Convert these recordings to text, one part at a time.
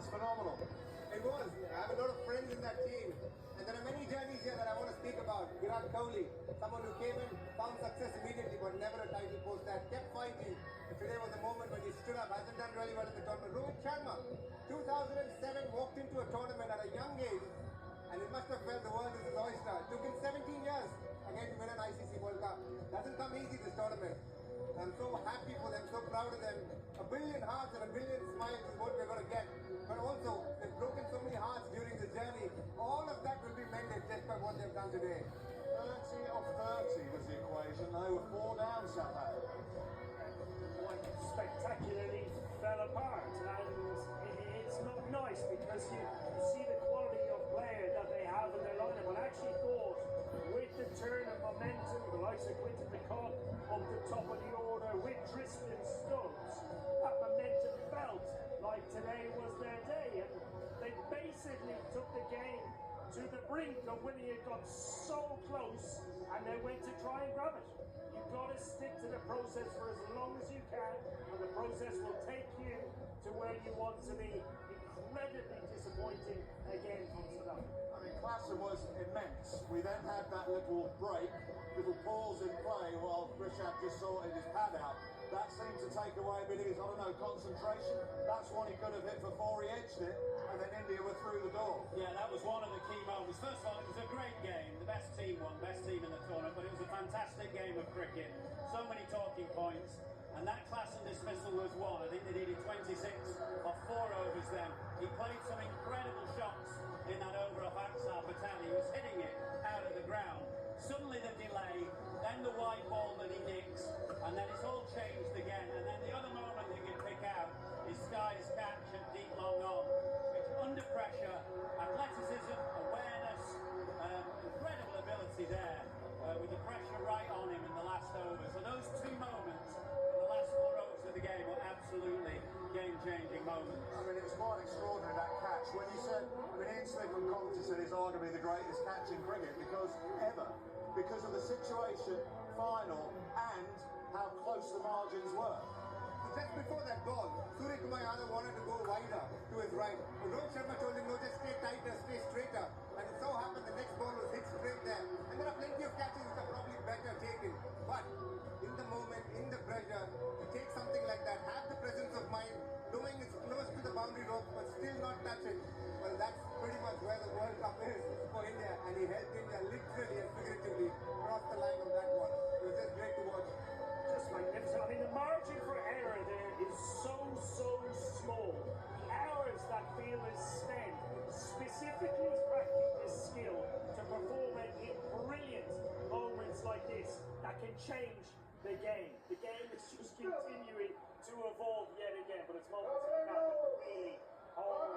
was phenomenal. It was. I have a lot of friends in that team. And there are many journeys here that I want to speak about. Virat Kohli, someone who came in, found success immediately, but never a title post that, kept fighting. And today was the moment when he stood up, hasn't done really well in the tournament. Rohit Sharma, 2007, walked into a tournament at a young age, and he must have felt the world is his oyster. Took him 17 years again to win an ICC World Cup. Doesn't come easy, this tournament. I'm so happy for them, so proud of them. A billion hearts and a billion smiles is what we're going to get. But also, they've broken so many hearts during this journey. All of that will be mended just by what they've done today. 30 off 30 was the equation. They were 4 down, South Africa. Quite spectacularly fell apart, and it's not nice because you see the quality of player that they have in their lineup. And I actually thought with the turn of momentum, the likes of Quinton de Kock up the top of the order, with Tristan Stubbs, that momentum felt like today was their day, and they basically took the game to the brink of winning. It got so close, and they went to try and grab it. You've got to stick to the process for as long as you can, and the process will take you to where you want to be. Incredibly disappointing again from South Africa. I mean, Klassen was immense. We then had that little break, little pause in play while Rishabh just sorted his pad out. That seemed to take away a bit of his, concentration. That's one he could have hit before he edged it, and then India were through the door. Yeah, that was one of the key moments. First of all, it was a great game. The best team won, best team in the tournament, but it was a fantastic game of cricket. So many talking points. And that Klassen dismissal was one. I think they needed 26 off 4 overs then. He played some incredible shots in that over off Axar Patel. He was hitting it out of the ground. Suddenly the delay, then the wide ball that he nicks, and then it's all changed again. And then the other moment you can pick out is Sky's catch at deep long on, which under pressure, athleticism, awareness, incredible ability there, with the pressure right on him in the last over. So those 2 moments, the last 4 overs of the game, were absolutely game-changing moments. I mean, it was quite extraordinary, that catch. When you said, Ian Smith from Commentary said it's arguably the greatest catch in cricket because of the situation, final, and how close the margins were. Just before that ball, Surya Kumar Yadav wanted to go wider to his right. But Rohit Sharma told him, no, just stay tighter, stay straighter. And it so happened the next ball was hit straight there. And there are plenty of catches which are probably better taken. But in the moment, in the pressure, to take something like that, have the presence of mind, knowing it's close to the boundary rope, but still not touch it. Well, that's pretty much where the World Cup is for India. And he helped India literally and figuratively cross the line on that one. It was just great to watch. Just magnificent. I mean, the margin for error there is so small. The hours that field is spent specifically practicing this skill to perform it in brilliant moments like this that can change the game. The game is just continuing to evolve yet again, but it's moments like that that really hold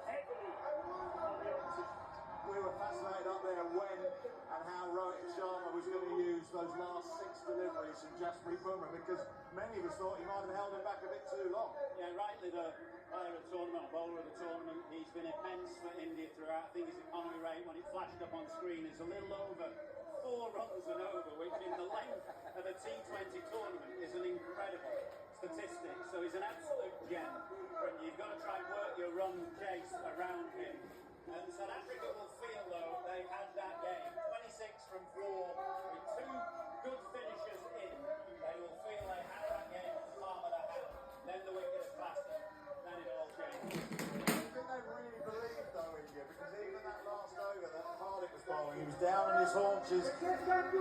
heavily on the opposition. We were fascinated up there when and how Rohit Sharma was going to use those last 6 deliveries from Jasprit Bumrah, because many of us thought he might have held him back a bit too long. Yeah, rightly the player of the tournament, bowler of the tournament. He's been immense for India throughout. I think his economy rate, when it flashed up on screen, is a little over 4 runs and over, which in the length of a T20 tournament is an incredible statistic. So he's an absolute gem. And you've got to try and work your run chase around him. And South Africa will feel, though, they had that game. 26 from 4, with 2 good finishers in. They will feel they had that game at the palm of their hand. Then the wicket is plastic. Then it all changed. I think they really believed, though, India, because even that last over that Hardik was bowling, he was down on his haunches,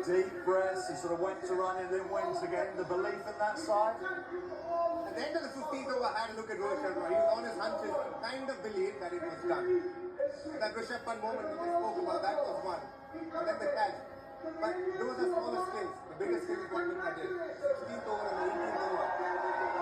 deep breaths, he sort of went to run and then went again. The belief in that side. At the end of the 15th over, I had a look at Rohit Sharma. He was on his hunches, kind of believed that it was done. That Rishabh Pant moment we just spoke about, that was one. And then the catch. But those are smaller skills. The bigger skill is what India did. 16th over and the 18th over.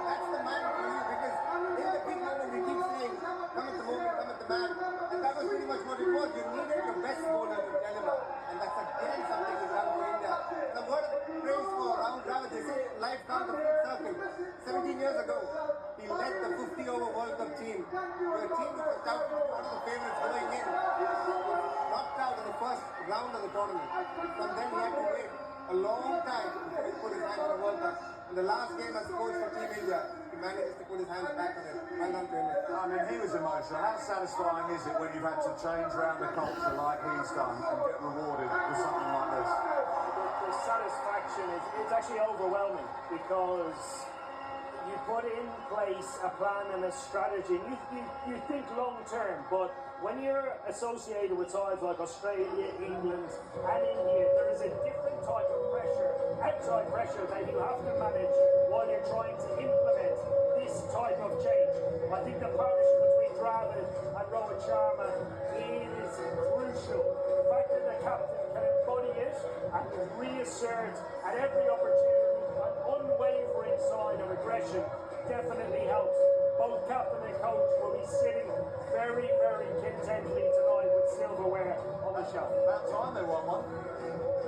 That's the man for you, because in the big moment we keep saying, come at the moment, come at the man. And that was pretty much what it was. You needed your best bowler to deliver. And that's again something he's done for India. And a word of praise for Rahul Dravid. They say life comes a full circle. 17 years ago, he led the 50-over World Cup team. A team which was touted as one of the favourites going in. Knocked out in the first round of the tournament. From then he had to wait a long time before he put his hand on the World Cup. In the last game as coach for Team India, he manages to put his hands back on it. Well done to him. I mean, he was emotional. How satisfying is it when you've had to change around the culture like he's done and get rewarded with something like this? The satisfaction it's actually overwhelming because you put in place a plan and a strategy. You think long term, but when you're associated with sides like Australia, England, and India, there is a different type of pressure, outside pressure, that you have to manage while you're trying to implement this type of change. I think the partnership between Dravid and Rohit Sharma is crucial. The fact that the captain can embody it and reassert at every opportunity an unwavering sign of aggression definitely helps. Both captain and coach will be sitting very, very contentedly tonight with silverware on the shelf. About time they won one.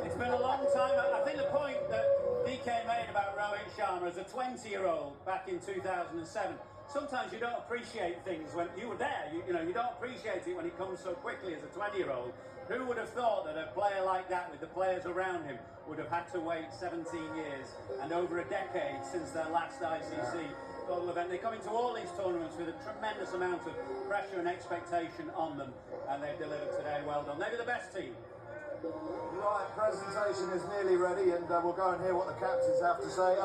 It's been a long time. I think the point that DK made about Rohit Sharma as a 20-year-old back in 2007, sometimes you don't appreciate things when you were there. You don't appreciate it when it comes so quickly as a 20-year-old. Who would have thought that a player like that, with the players around him, would have had to wait 17 years and over a decade since their last ICC global event? They come into all these tournaments with a tremendous amount of pressure and expectation on them, and they've delivered today. Well done. Maybe the best team. Right, presentation is nearly ready, and we'll go and hear what the captains have to say.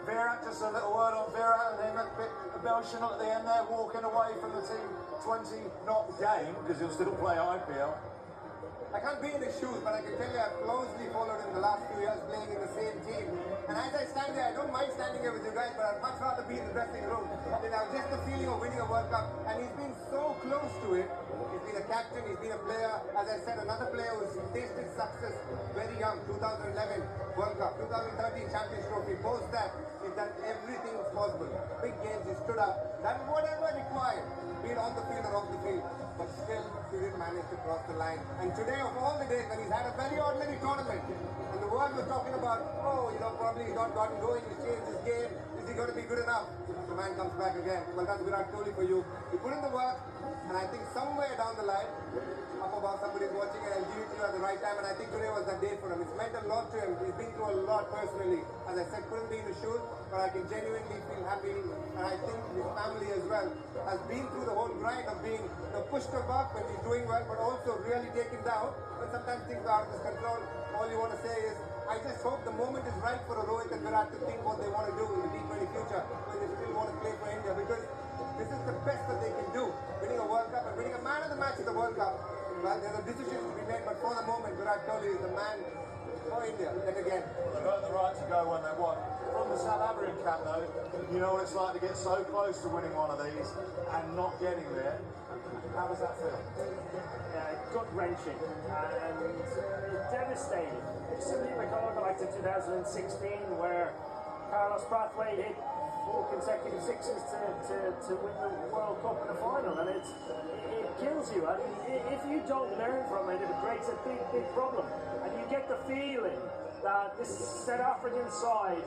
Virat, just a little word on Virat and him, a bit emotional at the end there, walking away from the T20, not game, because he'll still play IPL. I can't be in his shoes, but I can tell you I've closely followed him the last few years playing in the same team. And as I stand there, I don't mind standing here with you guys, but I'd much rather be in the dressing room. Just the feeling of winning a World Cup, and he's been so close to it. He's been a captain, he's been a player. As I said, another player who's tasted success very young, 2011 World Cup, 2013 Champions Trophy. Post that, he's done everything possible. Big games, he stood up, done whatever required, be it on the field or off the field. But still, he didn't manage to cross the line. And today, of all the days when he's had a very ordinary tournament, and the world was talking about, probably he's not gotten going, he's changed his game, is he going to be good enough? The man comes back again. Well, that's Virat Kohli for you. He put in the work, and I think somewhere down the line, up above somebody's watching and I'll give it to you at the right time, and I think today was that day for him. It's meant a lot to him. He's been through a lot personally. As I said, couldn't be in his shoes, but I can genuinely feel happy, and I think his family as well has been through the whole grind of being pushed above when he's doing well, but also really taken down when sometimes things are out of his control. All you want to say is, I just hope the moment is right for Rohit and Virat to think what they want to do in the T20 future when they still want to play for India, because this is the best that they can do. Winning a World Cup and winning a man of the match at the World Cup. Well, there's a decision to be made, but for the moment, Virat Kohli is the man for India. Yet again. They've earned the right to go when they want. From the South African camp, though, you know what it's like to get so close to winning one of these and not getting there. How does that feel? Gut-wrenching and devastating. Simply recall back to 2016 where Carlos Brathwaite hit 4 consecutive sixes to win the World Cup in the final, and it kills you. And if you don't learn from it, it creates a big problem. And you get the feeling that this South African side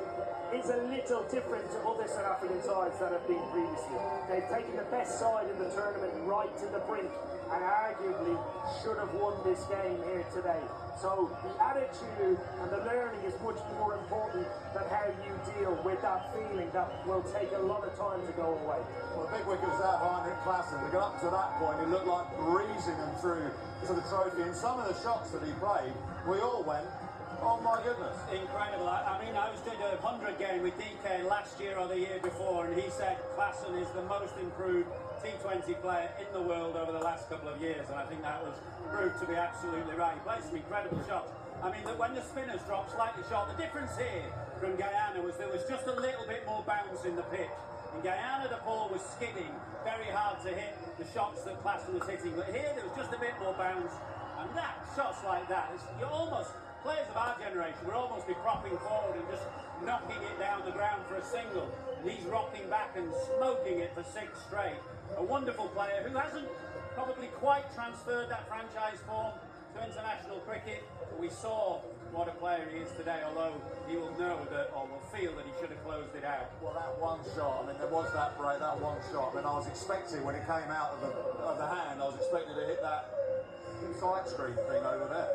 is a little different to other South African sides that have been previously. They've taken the best side in the tournament right to the brink and arguably should have won this game here today. So the attitude and the learning is much more important than how you deal with that feeling that will take a lot of time to go away. Well, the big wicket was that Heinrich Klaassen. To get up to that point, it looked like breezing them through to the trophy. And some of the shots that he played, we all went, oh my goodness. Incredible. I mean, I was doing a 100 game with DK last year or the year before, and he said Klaassen is the most improved T20 player in the world over the last couple of years, and I think that was proved to be absolutely right. He played some incredible shots. I mean, that when the spinners dropped slightly short, the difference here from Guyana was there was just a little bit more bounce in the pitch. In Guyana, the ball was skidding very hard to hit the shots that Klaassen was hitting, but here there was just a bit more bounce, and that, shots like that, you almost, players of our generation would almost be propping forward and just knocking it down the ground for a single, and he's rocking back and smoking it for 6 straight. A wonderful player who hasn't probably quite transferred that franchise form to international cricket, but we saw what a player he is today, although he will know that, or will feel that he should have closed it out. Well, that one shot, I mean, there was that break, that one shot. I mean, I was expecting, when it came out of the hand, I was expecting to hit that side screen thing over there.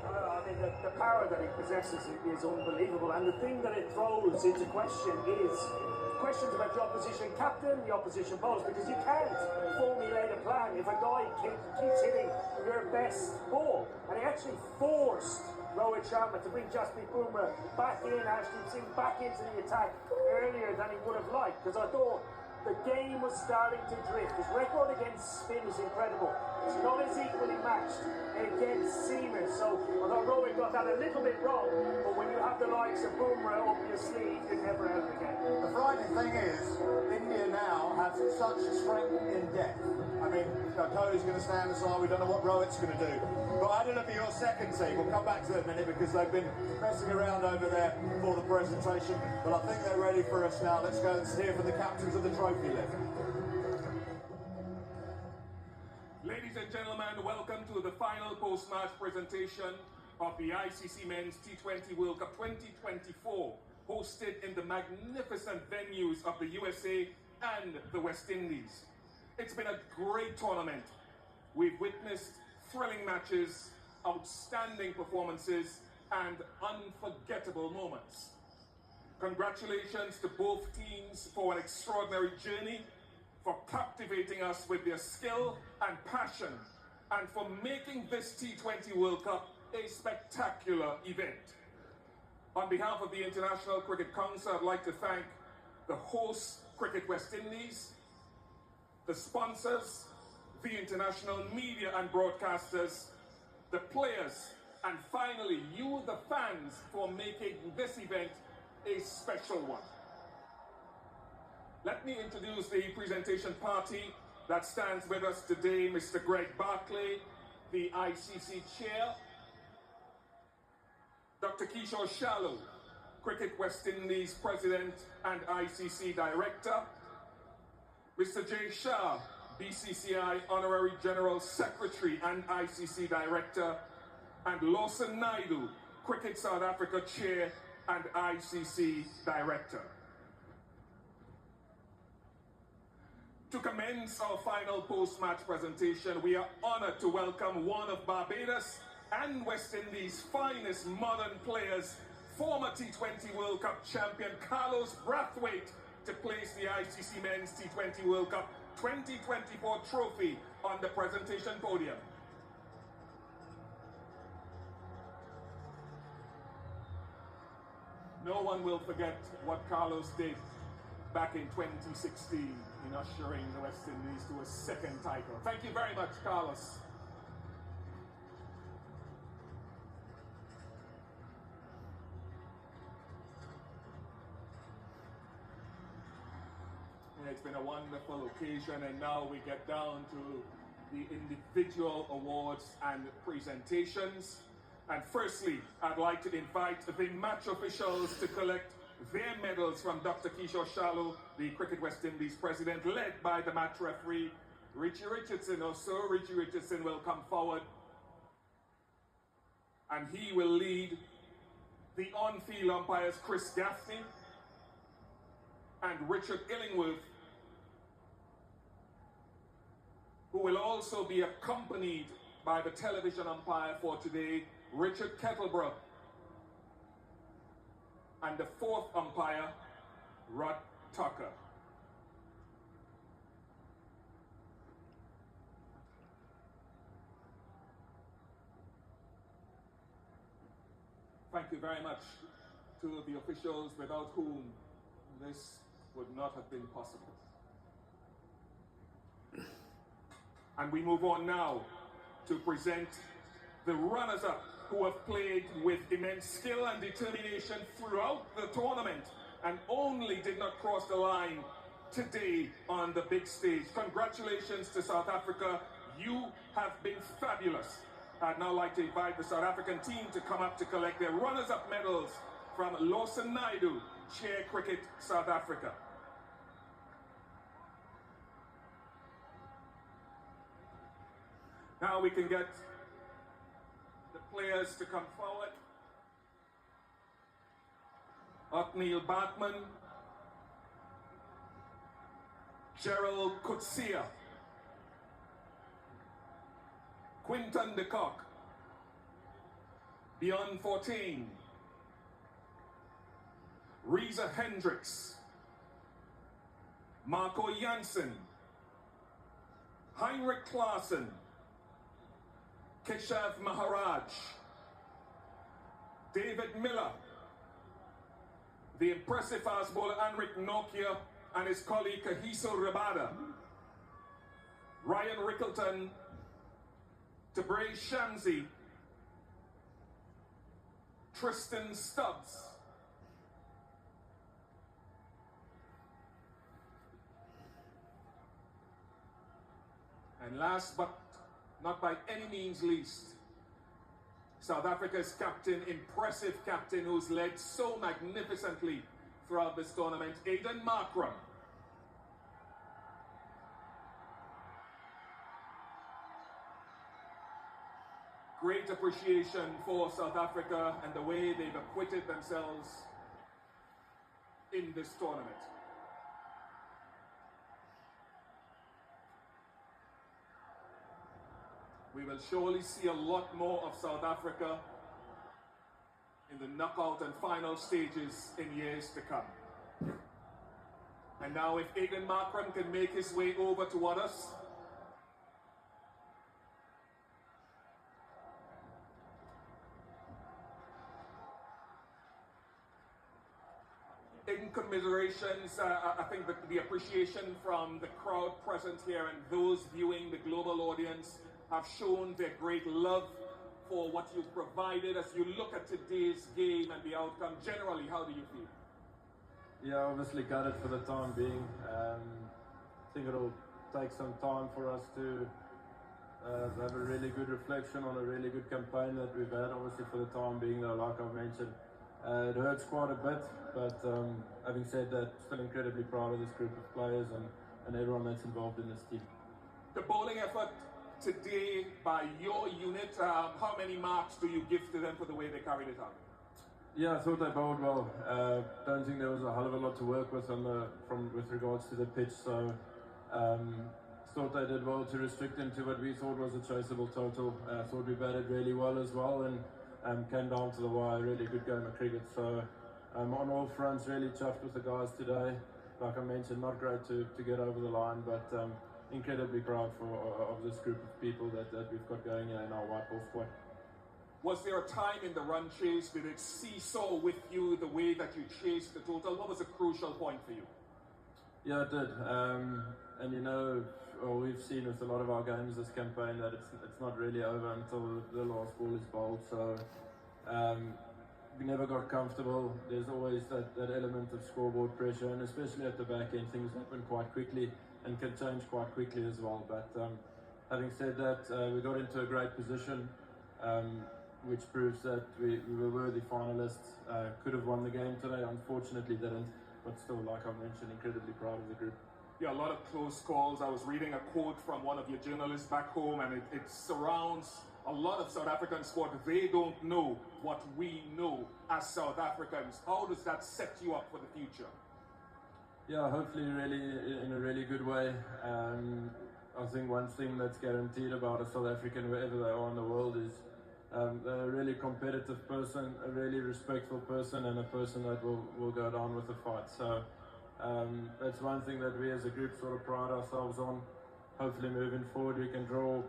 I mean, the power that he possesses is unbelievable, and the thing that it throws into question is, of questions about the opposition captain, the opposition bowlers, because you can't formulate a plan if a guy keeps hitting your best ball. And he actually forced Rohit Sharma to bring Jasprit Bumrah back in, Ashdeep Singh back into the attack earlier than he would have liked, because I thought the game was starting to drift. His record against spin is incredible. It's not as equally matched against seamers. So although Rohit got that a little bit wrong, but when you have the likes of Bumrah up your sleeve, you're never out again. The frightening thing is, India now has such strength in depth. I mean, Kohli's going to stand aside, we don't know what Rohit's going to do. But I had a look at your second team, we'll come back to it in a minute because they've been messing around over there for the presentation. But I think they're ready for us now. Let's go and hear from the captains of the trophy lift. Ladies and gentlemen, welcome to the final post-match presentation of the ICC Men's T20 World Cup 2024, hosted in the magnificent venues of the USA and the West Indies. It's been a great tournament. We've witnessed thrilling matches, outstanding performances, and unforgettable moments. Congratulations to both teams for an extraordinary journey, for captivating us with their skill and passion, and for making this T20 World Cup a spectacular event. On behalf of the International Cricket Council, I'd like to thank the host, Cricket West Indies, the sponsors, the international media and broadcasters, the players, and finally, you, the fans, for making this event a special one. Let me introduce the presentation party that stands with us today. Mr. Greg Barclay, the ICC Chair. Dr. Kishore Shaloo, Cricket West Indies President and ICC Director. Mr. Jay Shah, BCCI Honorary General Secretary and ICC Director. And Lawson Naidu, Cricket South Africa Chair and ICC Director. To commence our final post-match presentation, we are honored to welcome one of Barbados and West Indies' finest modern players, former T20 World Cup champion Carlos Brathwaite, to place the ICC Men's T20 World Cup 2024 trophy on the presentation podium. No one will forget what Carlos did back in 2016 in ushering the West Indies to a second title. Thank you very much, Carlos. It's been a wonderful occasion, and now we get down to the individual awards and presentations. And firstly, I'd like to invite the match officials to collect their medals from Dr. Kishore Shaloo, the Cricket West Indies President, led by the match referee, Richie Richardson. Also, Richie Richardson will come forward, and he will lead the on-field umpires, Chris Gaffney and Richard Illingworth, who will also be accompanied by the television umpire for today, Richard Kettleborough, and the fourth umpire, Rod Tucker. Thank you very much to the officials without whom this would not have been possible. And we move on now to present the runners-up who have played with immense skill and determination throughout the tournament and only did not cross the line today on the big stage. Congratulations to South Africa. You have been fabulous. I'd now like to invite the South African team to come up to collect their runners-up medals from Lawson Naidu, Chair Cricket South Africa. Now we can get the players to come forward. Othniel Bartman, Gerald Coetzee, Quinton de Kock, Beyond 14, Reza Hendricks, Marco Janssen, Heinrich Klaassen, Keshav Maharaj, David Miller, the impressive fast bowler Henrik Nokia and his colleague Kahiso Rabada, Ryan Rickleton, Tabrei Shamsi, Tristan Stubbs, and last but not by any means least, South Africa's captain, impressive captain who's led so magnificently throughout this tournament, Aiden Markram. Great appreciation for South Africa and the way they've acquitted themselves in this tournament. We will surely see a lot more of South Africa in the knockout and final stages in years to come. And now if Aiden Markram can make his way over toward us, in commiserations, I think that the appreciation from the crowd present here and those viewing the global audience have shown their great love for what you've provided. As you look at today's game and the outcome, generally, how do you feel? Yeah, obviously gutted for the time being. I think it'll take some time for us to have a really good reflection on a really good campaign that we've had. Obviously for the time being though, like I've mentioned, it hurts quite a bit, but having said that, still incredibly proud of this group of players and everyone that's involved in this team. The bowling effort today by your unit, how many marks do you give to them for the way they carried it out? Yeah, I thought they bowled well. Don't think there was a hell of a lot to work with with regards to the pitch, so thought they did well to restrict them to what we thought was a chaseable total. Thought we batted really well as well and came down to the wire. Really good game of cricket. So on all fronts, really chuffed with the guys today. Like I mentioned, not great to get over the line, but incredibly proud of this group of people that we've got going in our white ball squad. Was there a time in the run chase, did it seesaw with you the way that you chased the total? What was a crucial point for you? Yeah, it did. And you know, we've seen with a lot of our games this campaign that it's not really over until the last ball is bowled. So we never got comfortable. There's always that element of scoreboard pressure, and especially at the back end, things happen quite quickly and can change quite quickly as well. But having said that, we got into a great position, which proves that we were worthy finalists. Could have won the game today, unfortunately didn't, but still, like I mentioned, incredibly proud of the group. Yeah, a lot of close calls. I was reading a quote from one of your journalists back home, and it surrounds a lot of South African sport. They don't know what we know as South Africans. How does that set you up for the future? Yeah, hopefully really in a really good way. I think one thing that's guaranteed about a South African, wherever they are in the world, is they're a really competitive person, a really respectful person, and a person that will go down with the fight. So that's one thing that we as a group sort of pride ourselves on. Hopefully moving forward we can draw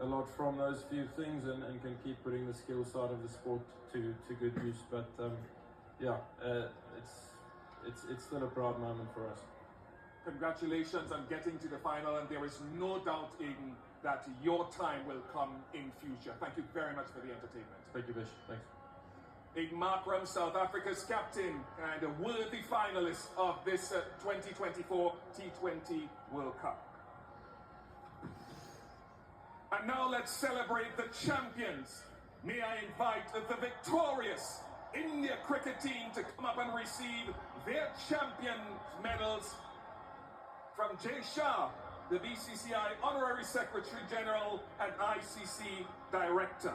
a lot from those few things and can keep putting the skill side of the sport to good use. But yeah, it's still a proud moment for us. Congratulations on getting to the final, and there is no doubt, Aiden, that your time will come in future. Thank you very much for the entertainment. Thank you, Bish. Thanks. Aiden Markram, South Africa's captain and a worthy finalist of this 2024 T20 World Cup. And now let's celebrate the champions. May I invite the victorious India cricket team to come up and receive their champion medals from Jay Shah, the BCCI Honorary Secretary General and ICC Director.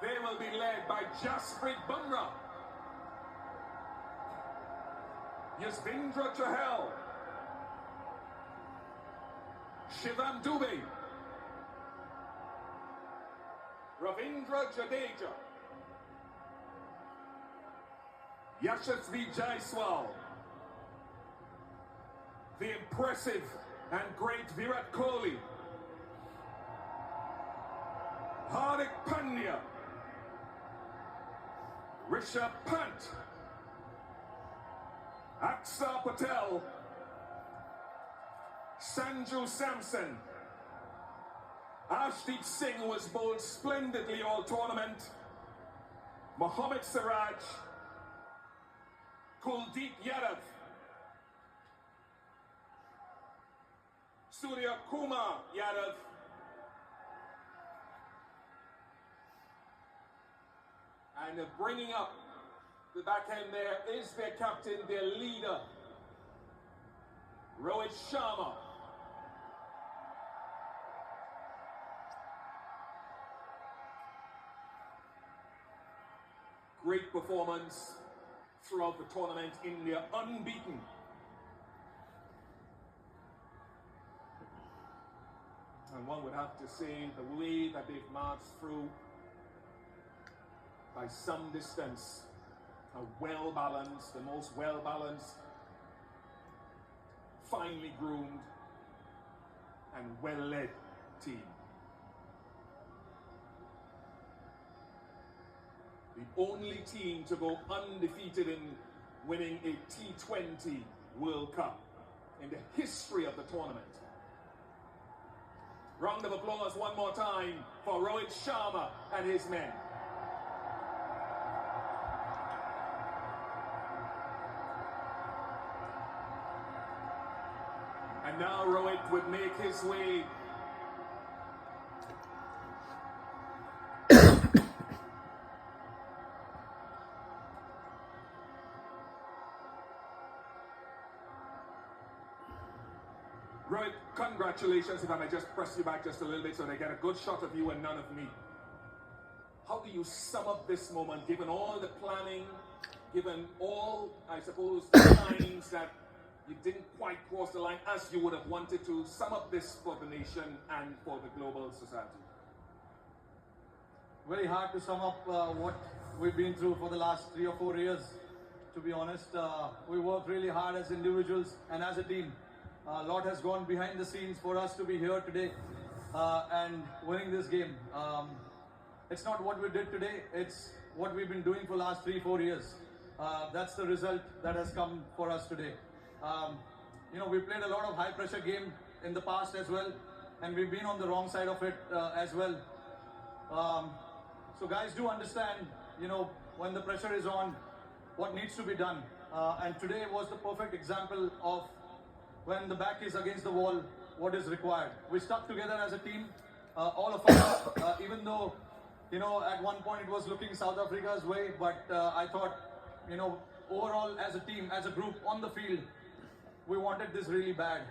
They will be led by Jasprit Bumrah, Yasvindra Chahal, Shivam Dubey, Ravindra Jadeja, Yashasvi Jaiswal, the impressive and great Virat Kohli, Hardik Pandya, Rishabh Pant, Aksa Patel, Sanju Samson, Ashdeep Singh, who has bowled splendidly all tournament, Mohammad Siraj, Kuldeep Yadav, Surya Kumar Yadav, and bringing up the back end there is their captain, their leader, Rohit Sharma. Great performance throughout the tournament. India unbeaten. And one would have to say the way that they've marched through, by some distance, a well-balanced, the most well-balanced, finely groomed and well-led team. The only team to go undefeated in winning a T20 World Cup in the history of the tournament. Round of applause one more time for Rohit Sharma and his men. And now Rohit would make his way Rohit, congratulations, if I may just press you back just a little bit so they get a good shot of you and none of me. How do you sum up this moment, given all the planning, given all, I suppose, the signs that you didn't quite cross the line as you would have wanted to? Sum up this for the nation and for the global society. Very hard to sum up what we've been through for the last 3 or 4 years. To be honest, we worked really hard as individuals and as a team. A lot has gone behind the scenes for us to be here today and winning this game. It's not what we did today, it's what we've been doing for the last 3-4 years. That's the result that has come for us today. You know, we played a lot of high pressure game in the past as well, and we've been on the wrong side of it as well. So guys do understand, you know, when the pressure is on, what needs to be done. And today was the perfect example of when the back is against the wall, what is required. We stuck together as a team, all of us, even though, you know, at one point it was looking South Africa's way, but I thought, you know, overall as a team, as a group on the field, we wanted this really bad.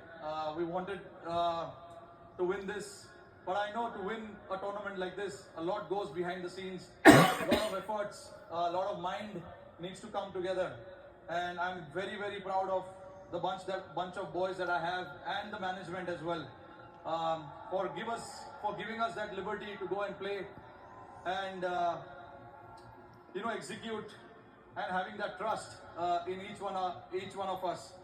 We wanted to win this, but I know to win a tournament like this, a lot goes behind the scenes, a lot of efforts, a lot of mind needs to come together. And I'm very, very proud of the bunch of boys that I have and the management as well, for giving us that liberty to go and play and you know, execute and having that trust in each one of us,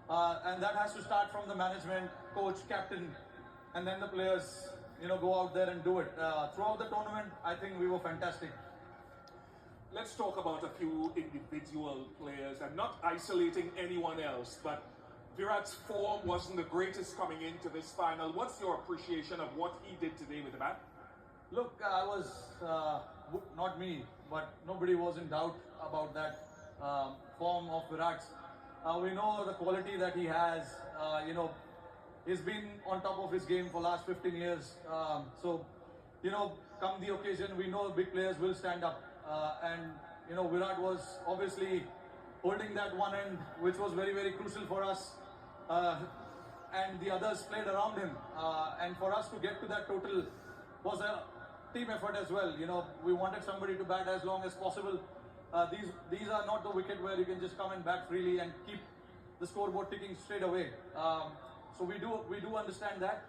and that has to start from the management, coach, captain, and then the players, you know, go out there and do it. Throughout the tournament, I think we were fantastic. Let's talk about a few individual players and not isolating anyone else, but Virat's form wasn't the greatest coming into this final. What's your appreciation of what he did today with the bat? Look, I was, not me, but nobody was in doubt about that form of Virat's. We know the quality that he has. You know, he's been on top of his game for the last 15 years. So, you know, come the occasion, we know big players will stand up. And, you know, Virat was obviously holding that one end, which was very, very crucial for us. And the others played around him. And for us to get to that total was a team effort as well. You know, we wanted somebody to bat as long as possible. These are not the wicket where you can just come and bat freely and keep the scoreboard ticking straight away. So we do understand that,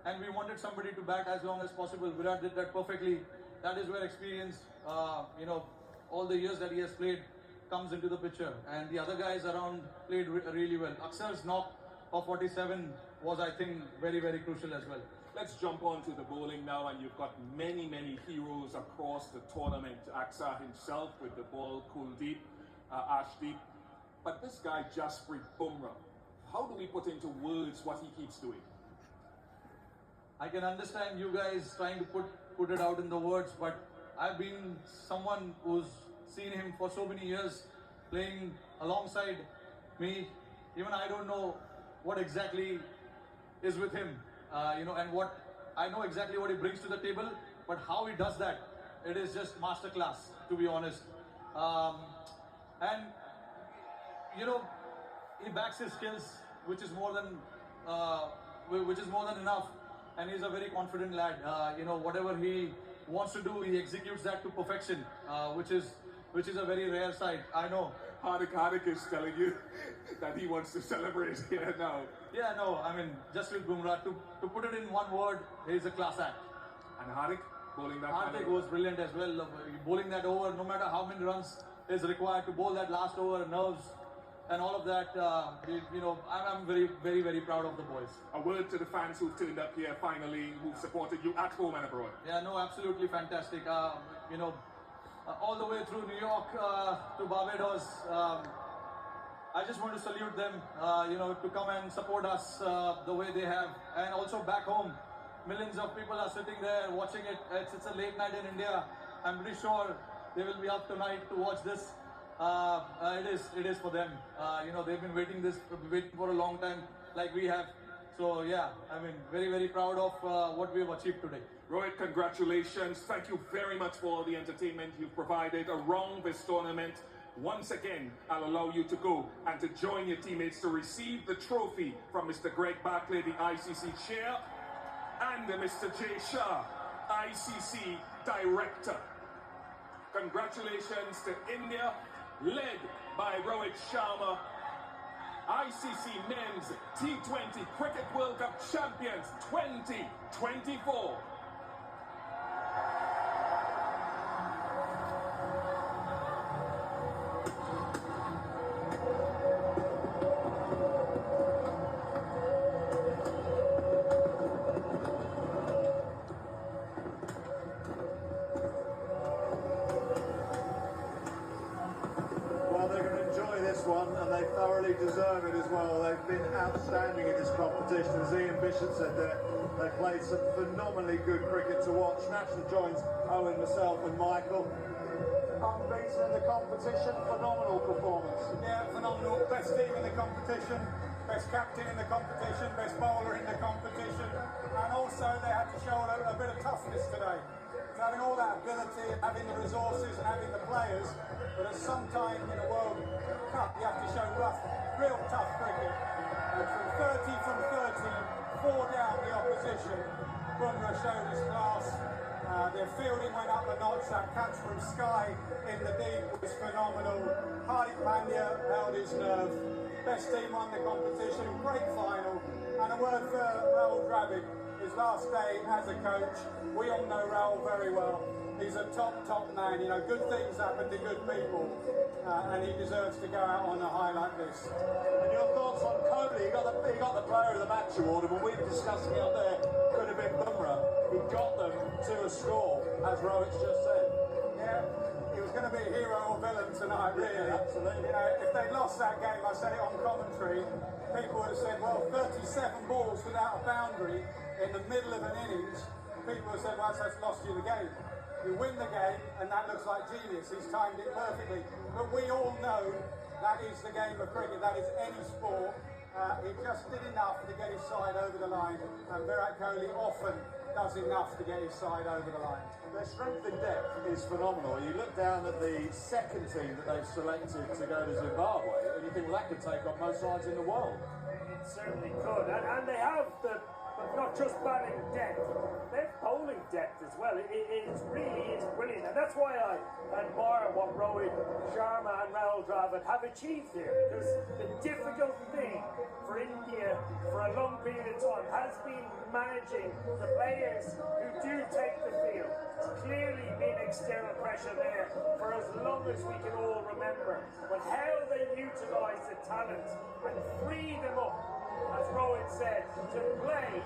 and we wanted somebody to bat as long as possible. Virat did that perfectly. That is where experience, you know, all the years that he has played, comes into the picture, and the other guys around played really well. Aksar's knock of 47 was, I think, very, very crucial as well. Let's jump on to the bowling now, and you've got many, many heroes across the tournament. Aksar himself with the ball, Kuldeep, Ashdeep. But this guy, Jasprit Bumrah, how do we put into words what he keeps doing? I can understand you guys trying to put it out in the words, but I've been someone who's seen him for so many years playing alongside me. Even I don't know what exactly is with him, and what I know exactly what he brings to the table, but how he does that, it is just masterclass, to be honest. And he backs his skills, which is more than enough. And he's a very confident lad. Whatever he wants to do, he executes that to perfection, which is a very rare sight. I know. Hardik is telling you that he wants to celebrate here now. Yeah, no, I mean, Jasprit Bumrah, to put it in one word, he's a class act. And Hardik, bowling that Hardik was brilliant as well. Bowling that over, no matter how many runs is required to bowl that last over, nerves and all of that, I'm very, very, very proud of the boys. A word to the fans who've turned up here finally, who've supported you at home and abroad. Yeah, no, absolutely fantastic. All the way through New York to Barbados, I just want to salute them, to come and support us the way they have. And also back home, millions of people are sitting there watching it. It's a late night in India. I'm pretty sure they will be up tonight to watch this. It is for them. They've been waiting for a long time, like we have. So yeah, I mean, very, very proud of what we have achieved today. Rohit, congratulations. Thank you very much for all the entertainment you've provided around this tournament. Once again, I'll allow you to go and to join your teammates to receive the trophy from Mr. Greg Barclay, the ICC chair, and Mr. Jay Shah, ICC director. Congratulations to India, led by Rohit Sharma, ICC Men's T20 Cricket World Cup Champions 2024. And they thoroughly deserve it as well. They've been outstanding in this competition. As Ian Bishop said there, they played some phenomenally good cricket to watch. National joins Owen, myself and Michael. Unbeaten in the competition, phenomenal performance. Yeah, phenomenal. Best team in the competition, best captain in the competition, best bowler in the competition. And also they had to show a bit of toughness today. So having all that ability, having the resources and having the players, but at some time in a World Cup you have to show real tough cricket. And from 30, 4 down the opposition, Bumrah showed his class. Their fielding went up a notch. That catch from Sky in the deep was phenomenal. Hardik Pandya held his nerve. Best team won the competition. Great final. And a word for Rahul Dravid. His last day as a coach. We all know Rahul very well. He's a top man. Good things happen to good people. And he deserves to go out on a high like this. And your thoughts on Kohli? He got the player of the match award, and when we were discussing it up there, could have been Bumrah. He got them to a score, as Rohit's just said. Yeah, he was going to be a hero or villain tonight, really. Yeah, absolutely. If they'd lost that game, I said it on commentary, people would have said, well, 37 balls without a boundary in the middle of an innings, people would have said, well, that's lost you the game. You win the game, and that looks like genius. He's timed it perfectly. But we all know that is the game of cricket. That is any sport. He just did enough to get his side over the line, and Virat Kohli often does enough to get his side over the line. Their strength in depth is phenomenal. You look down at the second team that they've selected to go to Zimbabwe, and you think, well, that could take on most sides in the world. It certainly could. And they have but not just batting depth, they've bowling depth as well. It really is brilliant. And that's why I admire what Rohit Sharma and Rahul Dravid have achieved here. Because the difficult thing for India for a long period of time has been managing the players who do take the field. clearly been external pressure there for as long as we can all remember. But how they utilise the talent and free them up, as Rowan said, to play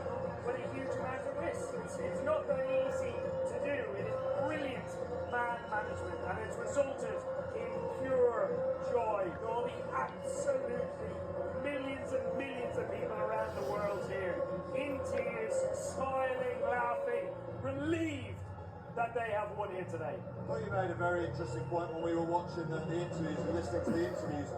with a huge amount of risk. It's not that easy to do. It is brilliant man management, and it's resulted in pure joy. All the absolutely millions and millions of people around the world here, in tears, smiling, laughing, relieved that they have won here today. Well, you made a very interesting point when we were watching the interviews and listening to the interviews.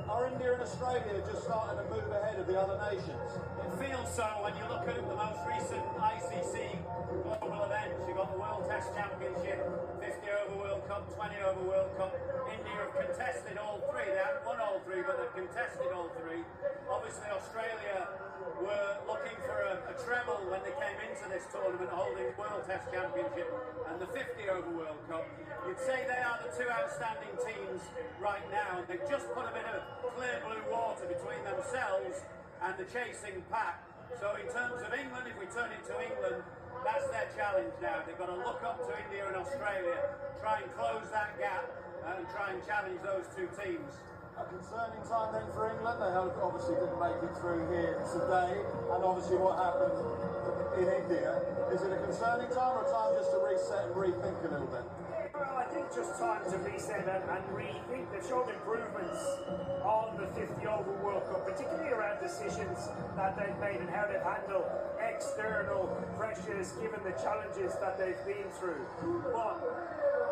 Are India and Australia just starting to move ahead of the other nations? It feels so when you look at the most recent ICC global events. You've got the World Test Championship, 50 over World Cup, 20 over World Cup. India have contested all three. They haven't won all three, but they've contested all three. Obviously, Australia were looking for a treble when they came into this tournament, holding the World Test Championship and the 50 over World Cup. You'd say they are the two outstanding teams right now. They've just put a bit of clear blue water between themselves and the chasing pack. So in terms of England, if we turn it to England, that's their challenge now. They've got to look up to India and Australia, try and close that gap and try and challenge those two teams. A concerning time then for England. They obviously didn't make it through here today, and obviously what happened in India. Is it a concerning time or a time just to reset and rethink a little bit? Well, I think just time to reset and rethink. They've shown improvements on the 50 over World Cup, particularly around decisions that they've made and how they've handled external pressures given the challenges that they've been through. But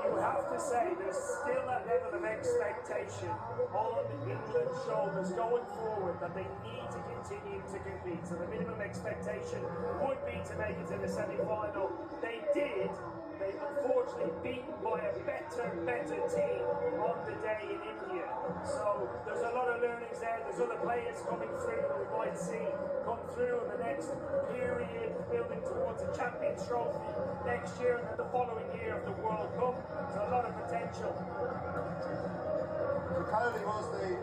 you have to say there's still a level of expectation on England's shoulders going forward that they need to continue to compete. So the minimum expectation would be to make it to the semi-final. They did. They unfortunately beaten by a better team on the day in India. So there's a lot of learnings there. There's other players coming through that we might see come through in the next period, building towards a Champions Trophy next year and then the following year of the World Cup. There's a lot of potential. Kohli was the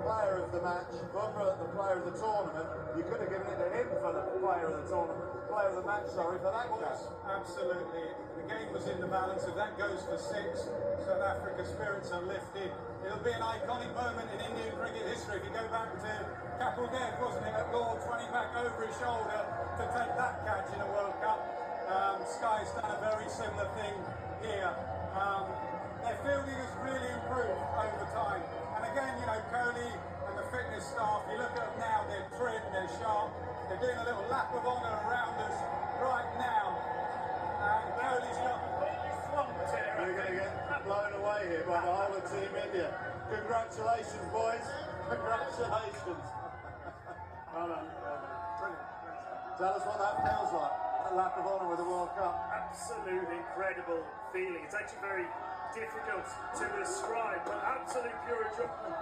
player of the match, Bumrah the player of the tournament. You could have given it to him for the player of the tournament, player of the match, sorry, for that catch. Absolutely. The game was in the balance. If that goes for 6, South Africa's spirits are lifted. It'll be an iconic moment in Indian cricket history. If you go back to Kapil Dev, wasn't it, at Lord's, running back over his shoulder to take that catch in a World Cup. Sky's done a very similar thing here. Their fielding has really improved over time. And again, you know, Kohli and the fitness staff, you look at them now, they're trim, they're sharp. They're doing a little lap of honour around us right now. And Kohli's got... You're going to get blown away here by the whole of Team India. Congratulations, boys. Congratulations. Well done. Brilliant. Tell us what that feels like, a lap of honour with the World Cup. Absolutely incredible feeling. It's actually very difficult to describe, but absolute pure enjoyment.